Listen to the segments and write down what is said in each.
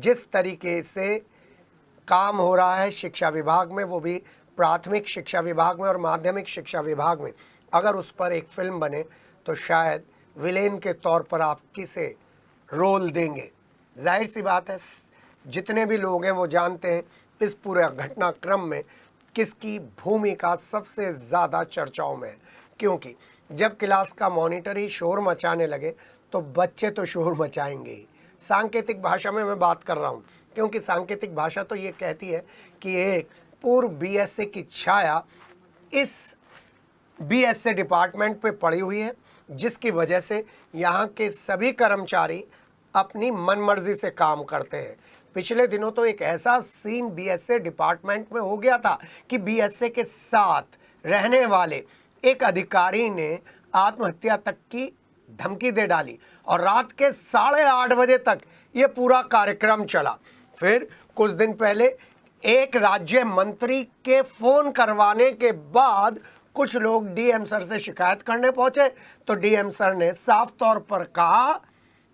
जिस तरीके से काम हो रहा है शिक्षा विभाग में, वो भी प्राथमिक शिक्षा विभाग में और माध्यमिक शिक्षा विभाग में, अगर उस पर एक फिल्म बने तो शायद विलेन के तौर पर आप किसे रोल देंगे। जाहिर सी बात है, जितने भी लोग हैं वो जानते हैं इस पूरे घटनाक्रम में किसकी भूमिका सबसे ज़्यादा चर्चाओं में है। क्योंकि जब क्लास का मॉनिटर ही शोर मचाने लगे तो बच्चे तो शोर मचाएंगे ही। सांकेतिक भाषा में मैं बात कर रहा हूँ, क्योंकि सांकेतिक भाषा तो ये कहती है कि एक पूर्व बीएसए की छाया इस बीएसए डिपार्टमेंट पे पड़ी हुई है, जिसकी वजह से यहाँ के सभी कर्मचारी अपनी मनमर्जी से काम करते हैं। पिछले दिनों तो एक ऐसा सीन बीएसए डिपार्टमेंट में हो गया था कि बीएसए के साथ रहने वाले एक अधिकारी ने आत्महत्या तक की धमकी दे डाली और रात के 8:30 बजे तक ये पूरा कार्यक्रम चला। फिर कुछ दिन पहले एक राज्य मंत्री के फोन करवाने के बाद कुछ लोग डीएम सर से शिकायत करने पहुंचे तो डीएम सर ने साफ तौर पर कहा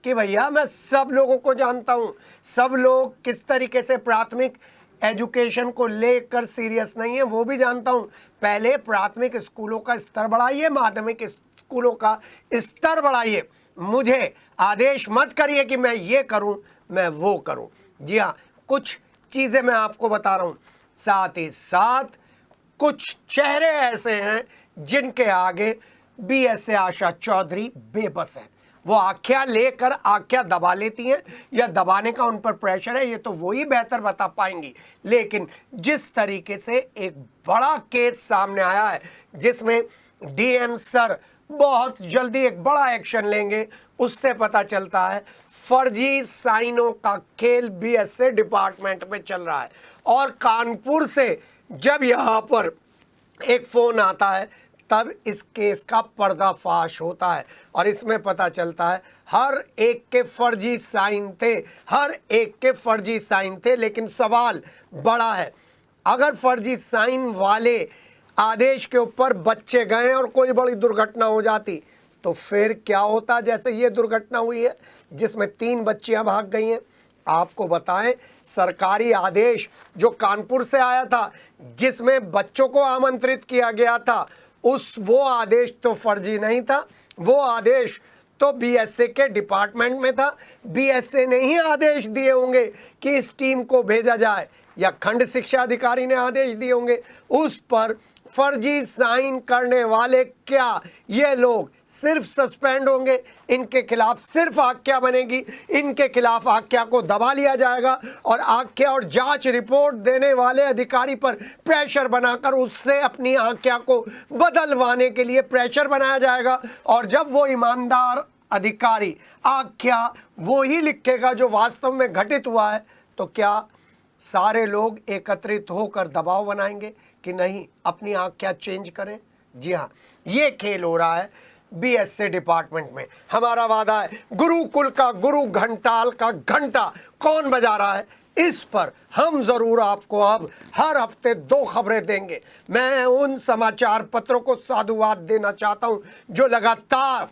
कि भैया मैं सब लोगों को जानता हूं, सब लोग किस तरीके से प्राथमिक एजुकेशन को लेकर सीरियस नहीं है वो भी जानता हूं। पहले प्राथमिक स्कूलों का स्तर बढ़ाइए, माध्यमिक स्कूलों का स्तर बढ़ाइए, मुझे आदेश मत करिए कि मैं ये करूं मैं वो करूं। जी हाँ, कुछ चीज़ें मैं आपको बता रहा हूं। साथ ही साथ कुछ चेहरे ऐसे हैं जिनके आगे बीएसए आशा चौधरी बेबस है। वो आख्या लेकर आख्या दबा लेती हैं या दबाने का उन पर प्रेशर है, ये तो वही बेहतर बता पाएंगी। लेकिन जिस तरीके से एक बड़ा केस सामने आया है जिसमें डीएम सर बहुत जल्दी एक बड़ा एक्शन लेंगे, उससे पता चलता है फर्जी साइनों का खेल बीएसए डिपार्टमेंट में चल रहा है। और कानपुर से जब यहाँ पर एक फोन आता है तब इस केस का पर्दाफाश होता है और इसमें पता चलता है हर एक के फर्जी साइन थे, हर एक के फर्जी साइन थे। लेकिन सवाल बड़ा है, अगर फर्जी साइन वाले आदेश के ऊपर बच्चे गए और कोई बड़ी दुर्घटना हो जाती तो फिर क्या होता। जैसे ये दुर्घटना हुई है जिसमें 3 बच्चियां भाग गई हैं। आपको बताएं, सरकारी आदेश जो कानपुर से आया था जिसमें बच्चों को आमंत्रित किया गया था, वो आदेश तो फर्जी नहीं था, वो आदेश तो बीएसए के डिपार्टमेंट में था। बीएसए ने ही आदेश दिए होंगे कि इस टीम को भेजा जाए या खंड शिक्षा अधिकारी ने आदेश दिए होंगे। उस पर फर्जी साइन करने वाले क्या ये लोग सिर्फ सस्पेंड होंगे, इनके खिलाफ सिर्फ आख्या बनेगी, इनके खिलाफ आख्या को दबा लिया जाएगा और आख्या और जांच रिपोर्ट देने वाले अधिकारी पर प्रेशर बनाकर उससे अपनी आख्या को बदलवाने के लिए प्रेशर बनाया जाएगा। और जब वो ईमानदार अधिकारी आख्या वो ही लिखेगा जो वास्तव में घटित हुआ है, तो क्या सारे लोग एकत्रित होकर दबाव बनाएंगे कि नहीं अपनी आख्या चेंज करें? जी हाँ, ये खेल हो रहा है बीएसए डिपार्टमेंट में। हमारा वादा है गुरुकुल का गुरु घंटाल का घंटा कौन बजा रहा है, इस पर हम जरूर आपको अब हर हफ्ते 2 खबरें देंगे। मैं उन समाचार पत्रों को साधुवाद देना चाहता हूं जो लगातार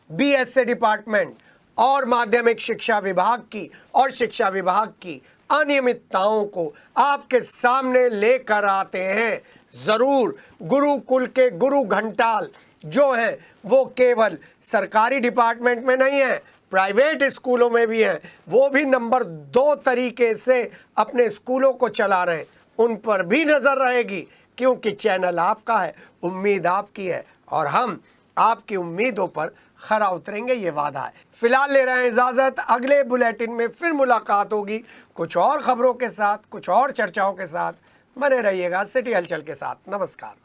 बीएसए डिपार्टमेंट और माध्यमिक शिक्षा विभाग की और शिक्षा विभाग की अनियमितताओं को आपके सामने लेकर आते हैं। जरूर गुरुकुल के गुरु घंटाल जो हैं वो केवल सरकारी डिपार्टमेंट में नहीं है, प्राइवेट स्कूलों में भी हैं। वो भी नंबर 2 तरीके से अपने स्कूलों को चला रहे हैं, उन पर भी नजर रहेगी क्योंकि चैनल आपका है, उम्मीद आपकी है और हम आपकी उम्मीदों पर खरा उतरेंगे, ये वादा है। फिलहाल ले रहे हैं इजाजत, अगले बुलेटिन में फिर मुलाकात होगी कुछ और खबरों के साथ, कुछ और चर्चाओं के साथ। बने रहिएगा सिटी हलचल के साथ। नमस्कार।